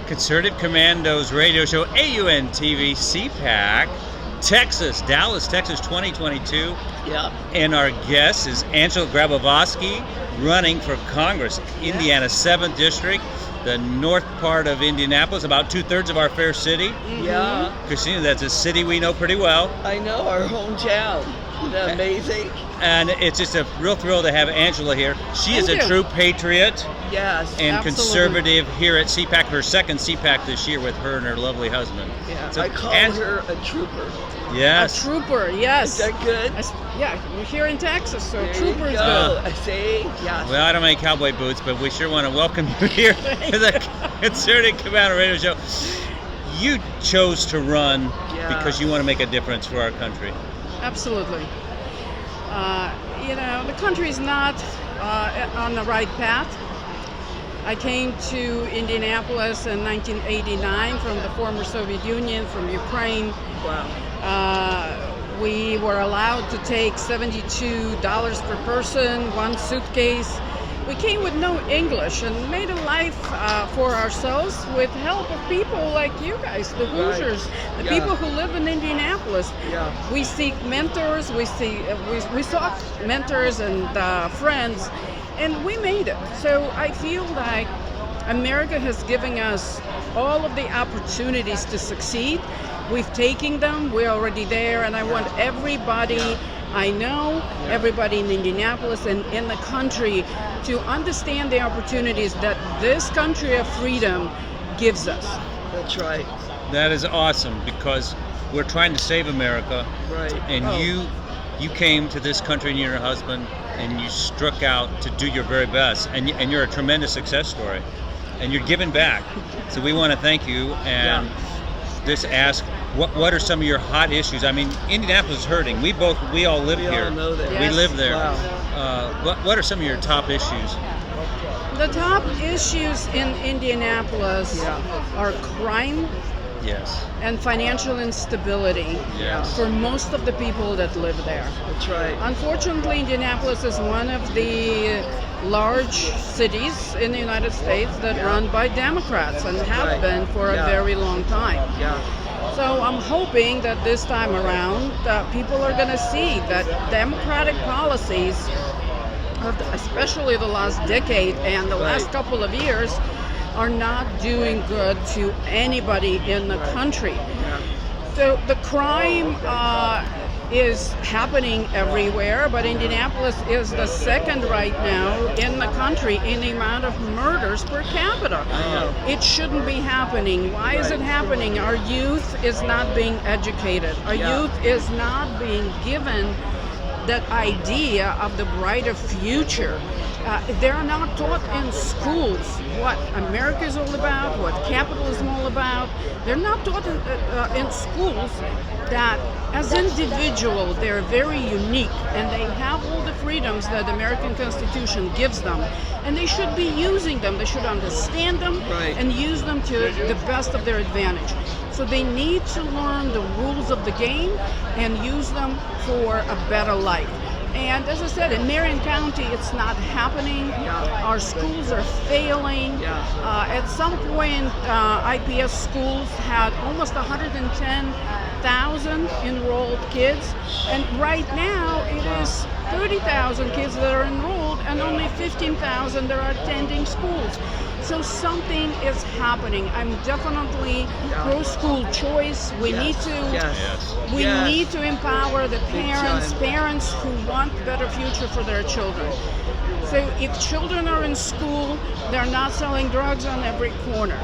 Conservative Commandos radio show, AUN-TV, CPAC, Texas, Dallas, Texas 2022. Yeah. And our guest is Angela Grabovsky, running for Congress, Indiana 7th District, the north part of Indianapolis, about 2/3 of our fair city. Yeah. Christina, that's a city we know pretty well. I know, our hometown. Isn't that amazing? And it's just a real thrill to have Angela here. She is Thank a you. true patriot Yes. and Absolutely. conservative here at CPAC, her second CPAC this year with her and her lovely husband. Yeah. So, I call her a trooper. Yes. A trooper, yes. Is that good? Yeah, we're here in Texas, so There trooper you is go. good. I say yes. Well, I don't make cowboy boots, but we sure want to welcome you here to the Conservative Commando Radio Show. You chose to run because you want to make a difference for our country. Absolutely. The country is not on the right path. I came to Indianapolis in 1989 from the former Soviet Union, from Ukraine. Wow. We were allowed to take $72 per person, one suitcase. We came with no English and made a life for ourselves with help of people like you guys, the Hoosiers, the people who live in Indianapolis. Yeah. We seek mentors, we sought mentors and friends, and we made it. So I feel like America has given us all of the opportunities to succeed. We've taken them, we're already there, and I want everybody I know, everybody in Indianapolis and in the country to understand the opportunities that this country of freedom gives us. That's right. That is awesome because we're trying to save America. Right. And you came to this country and your husband and you struck out to do your very best. And you're a tremendous success story. And you're giving back. So we want to thank you and just ask, what are some of your hot issues? I mean, Indianapolis is hurting. We all live We here. all know that. We live there. Wow. What are some of your top issues? The top issues in Indianapolis are crime Yes. and financial instability Yes. for most of the people that live there. That's right. Unfortunately, Indianapolis is one of the large cities in the United States that run by Democrats and have been for a very long time. Yeah. So I'm hoping that this time around people are going to see that democratic policies, especially the last decade and the last couple of years, are not doing good to anybody in the country. So the crime is happening everywhere, but Indianapolis is the second right now in the country in the amount of murders per capita. It shouldn't be happening. Why is it happening? Our youth is not being educated. Our youth is not being given that idea of the brighter future. They're not taught in schools what America is all about, what capitalism is all about. They're not taught in schools that as individuals they're very unique and they have all the freedoms that the American Constitution gives them. And they should be using them. They should understand them and use them to the best of their advantage. So they need to learn the rules of the game and use them for a better life. And as I said, in Marion County, it's not happening. Our schools are failing. At some point, IPS schools had almost 110,000 enrolled kids. And right now, it is 30,000 kids that are enrolled and only 15,000 that are attending schools. So something is happening. I'm definitely pro school choice. We need to need to empower the parents who want a better future for their children. So if children are in school, they're not selling drugs on every corner.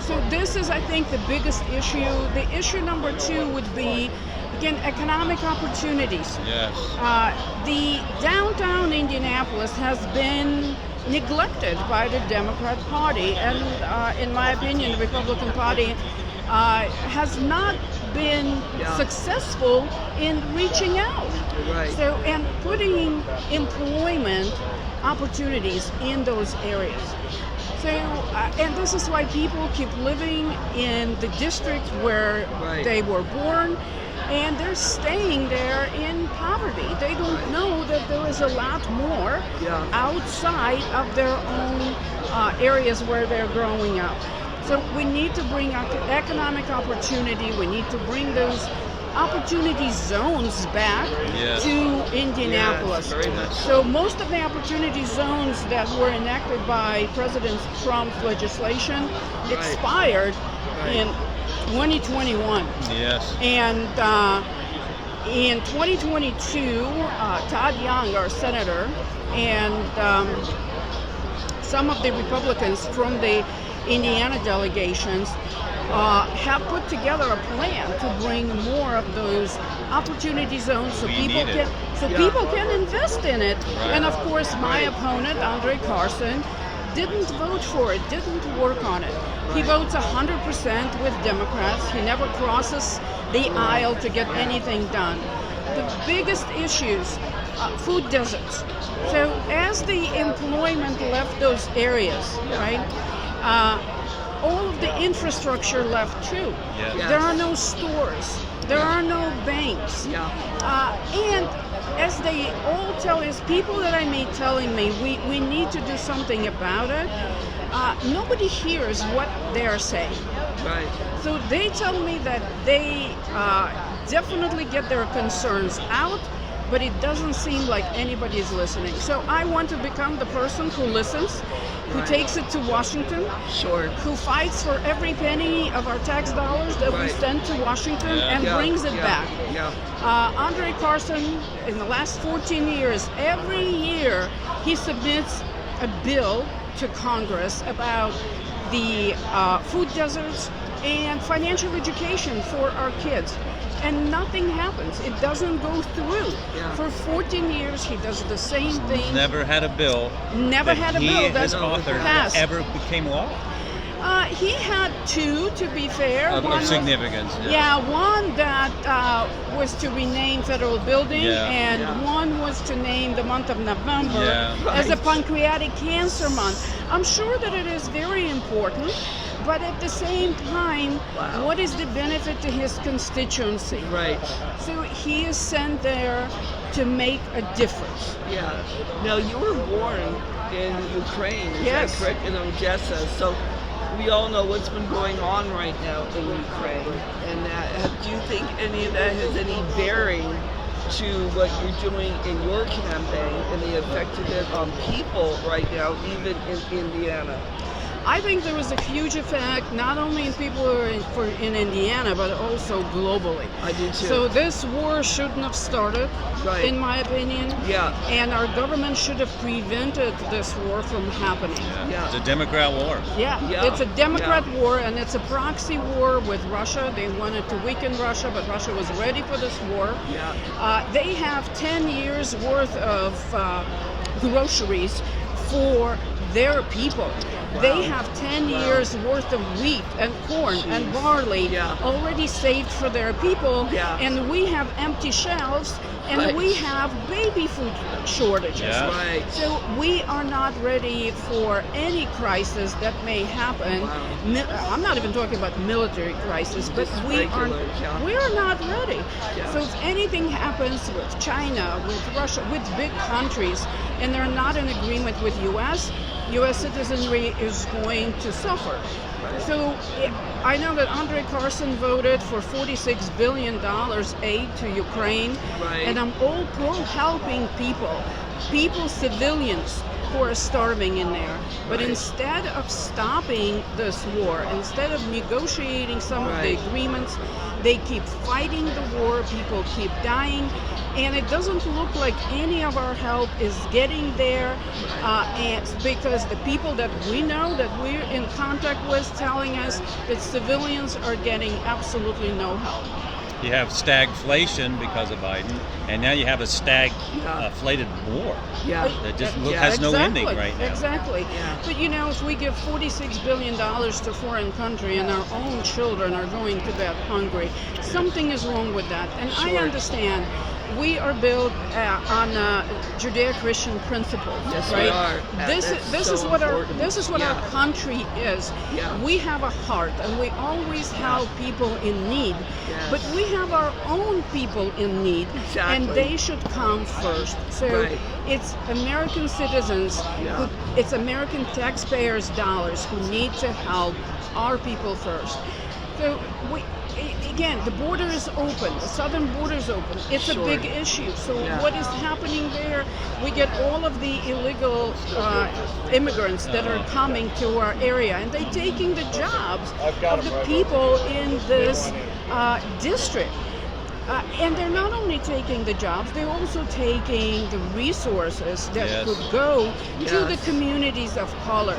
So this is, I think, the biggest issue. The issue number 2 would be, again, economic opportunities. Yes. The downtown Indianapolis has been neglected by the Democrat Party, and in my opinion, the Republican Party has not been successful in reaching out. So, and putting employment opportunities in those areas. So, and this is why people keep living in the district where they were born, and they're staying there in poverty. They don't know that there is a lot more outside of their own areas where they're growing up. So we need to bring economic opportunity. We need to bring those opportunity zones back Yes. to Indianapolis. Yes, very much So most of the opportunity zones that were enacted by President Trump's legislation expired in 2021. Yes. And in 2022, Todd Young, our senator, and some of the Republicans from the Indiana delegations have put together a plan to bring more of those opportunity zones so We people need it. people can invest in it. Right. And of course, my opponent, Andre Carson, didn't vote for it, didn't work on it. He votes 100% with Democrats. He never crosses the aisle to get anything done. The biggest issues, food deserts. So as the employment left those areas, right, all of the infrastructure left too. Yes. Yeah. There are no stores. There are no banks. And as they all tell us, people that I meet telling me we need to do something about it, nobody hears what they're saying. Right. So they tell me that they definitely get their concerns out, but it doesn't seem like anybody is listening. So I want to become the person who listens, who takes it to Washington, Sure. who fights for every penny of our tax dollars that we send to Washington and brings it back. Andre Carson, in the last 14 years, every year he submits a bill to Congress about the food deserts and financial education for our kids. And nothing happens. It doesn't go through. For 14 years, he does the same thing. Never had a bill. Never had a bill that that's authored passed. ever became law. He had two, to be fair. Of One was- significance. Yeah, one that was to rename federal building, Yeah. and one was to name the month of November Yeah. as a pancreatic cancer month. I'm sure that it is very important, but at the same time, what is the benefit to his constituency? Right. So he is sent there to make a difference. Yeah. Now you were born in Ukraine, is Yes. that correct? In Odessa. So we all know what's been going on right now in Ukraine. And do you think any of that has any bearing to what you're doing in your campaign and the effect of it on people right now, even in Indiana? I think there was a huge effect, not only in people who are in Indiana, but also globally. I do too. So this war shouldn't have started, Right. in my opinion. Yeah. And our government should have prevented this war from happening. Yeah. It's a Democrat war. Yeah, Yeah. it's a Democrat war, and it's a proxy war with Russia. They wanted to weaken Russia, but Russia was ready for this war. Yeah. They have 10 years worth of groceries for their people. They have 10 years worth of wheat and corn and barley Yeah. already saved for their people, Yeah. and we have empty shelves, and Right. we have baby food shortages. Yeah. Right. So we are not ready for any crisis that may happen. Wow. I'm not even talking about military crisis, but Just we are regular, yeah. we're not ready. Yeah. So if anything happens with China, with Russia, with big countries, and they're not in agreement with U.S. citizenry is going to suffer. So I know that Andre Carson voted for $46 billion aid to Ukraine, Right. and I'm all pro helping people, civilians who are starving in there. But Right. instead of stopping this war, instead of negotiating some of the Right. agreements, they keep fighting the war, people keep dying, and it doesn't look like any of our help is getting there, and because the people that we know, that we're in contact with, telling us that civilians are getting absolutely no help. You have stagflation because of Biden, and now you have a stagflated war Yeah. that just Yeah, has no ending Exactly, right now. Exactly. Yeah. But you know, if we give $46 billion to a foreign country and our own children are going to bed hungry, something is wrong with that. And I Sure. understand we are built on Judeo-Christian principles, Yes, we right? are. This That's is so what important. our Yeah. country is. Yeah. We have a heart, and we always help people in need. Yes. But we have our own people in need, Exactly. and they should come first. So Right. it's American citizens, Yeah. it's American taxpayers' dollars who need to help our people first. So again, the border is open. The southern border is open. It's a big issue. So what is happening there? We get all of the illegal immigrants that are coming to our area, and they're taking the jobs of the people in this district. And they're not only taking the jobs, they're also taking the resources that could go to the communities of color,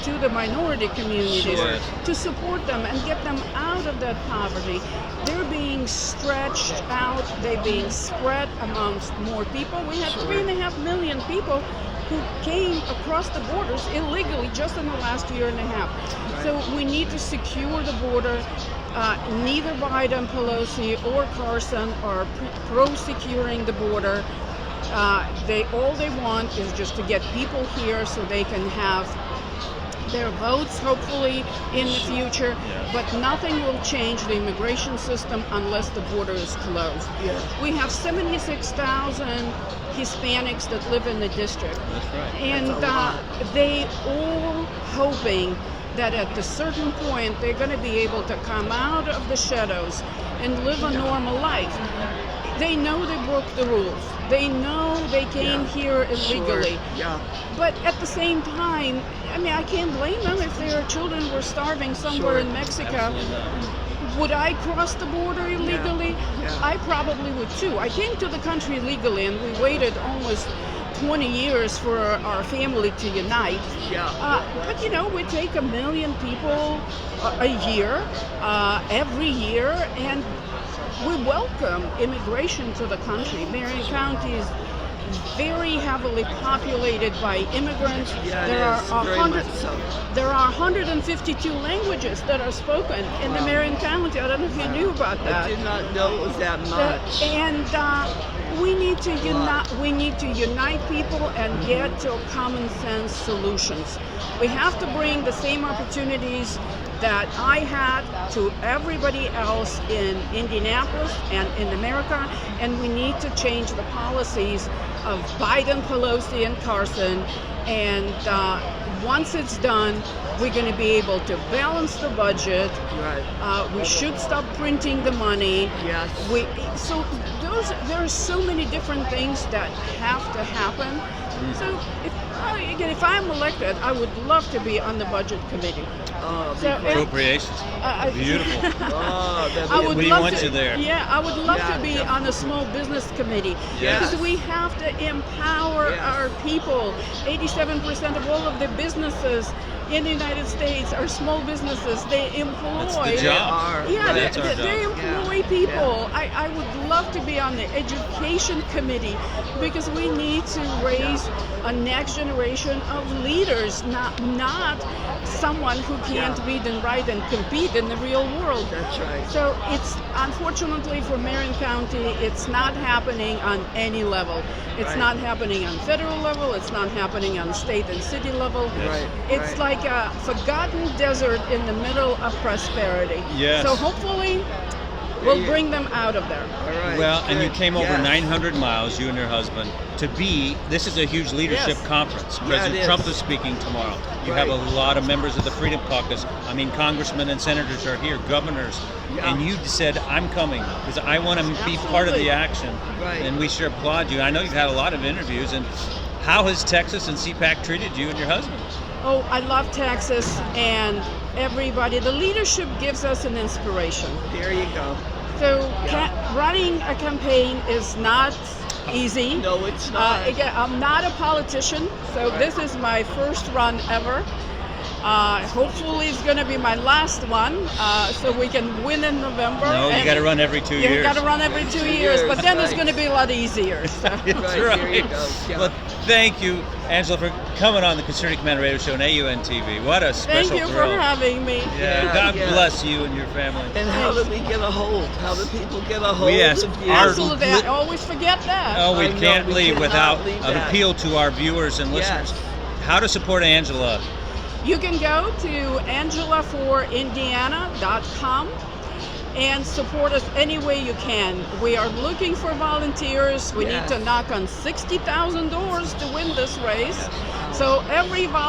to the minority communities, to support them and get them out of that poverty. They're being stretched out, they're being spread amongst more people. We had 3.5 million people who came across the borders illegally just in the last year and a half. So we need to secure the border. Neither Biden, Pelosi, or Carson are pro-securing the border. All they want is just to get people here so they can have their votes, hopefully, in the future. But nothing will change the immigration system unless the border is closed. We have 76,000 Hispanics that live in the district. That's right. And they all hoping that at a certain point they're going to be able to come out of the shadows and live a normal life. They know they broke the rules. They know they came here illegally. But at the same time, I mean, I can't blame them if their children were starving somewhere in Mexico. Would I cross the border illegally? I probably would too. I came to the country legally, and we waited almost 20 years for our family to unite. But you know, we take 1 million people a year, every year, and we welcome immigration to the country. Marion County is very heavily populated by immigrants. There are 152 languages that are spoken in the Marion County. I don't know if you knew about that. I did not know it was that much. And we need to unite. We need to unite people and get to common sense solutions. We have to bring the same opportunities that I had to everybody else in Indianapolis and in America, and we need to change the policies of Biden, Pelosi, and Carson. And once it's done, we're going to be able to balance the budget. We should stop printing the money. There are so many different things that have to happen. So if I'm elected, I would love to be on the budget committee. Appropriations. Beautiful. We want you there. Yeah, I would love to be on the small business committee because we have to empower our people. 87% of all of the businesses in the United States are small businesses. They employ. That's the job. They employ people. I would love to be on the education committee because we need to raise a next generation of leaders, not someone who can't read and write and compete in the real world. That's right. So it's unfortunately for Marion County, it's not happening on any level. It's not happening on federal level. It's not happening on state and city level. It's like a forgotten desert in the middle of prosperity. So hopefully we'll bring them out of there. Well, and you came over 900 miles, you and your husband, to be, this is a huge leadership conference. President Trump is speaking tomorrow. You have a lot of members of the Freedom Caucus. I mean, congressmen and senators are here, governors. And you said, I'm coming because I want to be part of the action. And we sure applaud you. I know you've had a lot of interviews. And how has Texas and CPAC treated you and your husband? Oh, I love Texas and everybody. The leadership gives us an inspiration. There you go. So running a campaign is not easy. No, it's not. Again, I'm not a politician, so this is my first run ever. Hopefully it's going to be my last one, so we can win in November. No, you got to run every 2 years. You got to run every 2 years, but then it's going to be a lot easier. So. That's right. Well, thank you, Angela, for coming on the Concerning Commander Radio Show on AUN TV. What a special Thank you thrill. for having me. God bless you and your family. And how do we get a hold? How do people get a hold of you? Absolutely. I always forget that. Oh, we can't leave without an appeal to our viewers and listeners. How to support Angela? You can go to angelaforindiana.com and support us any way you can. We are looking for volunteers. We need to knock on 60,000 doors to win this race. So every volunteer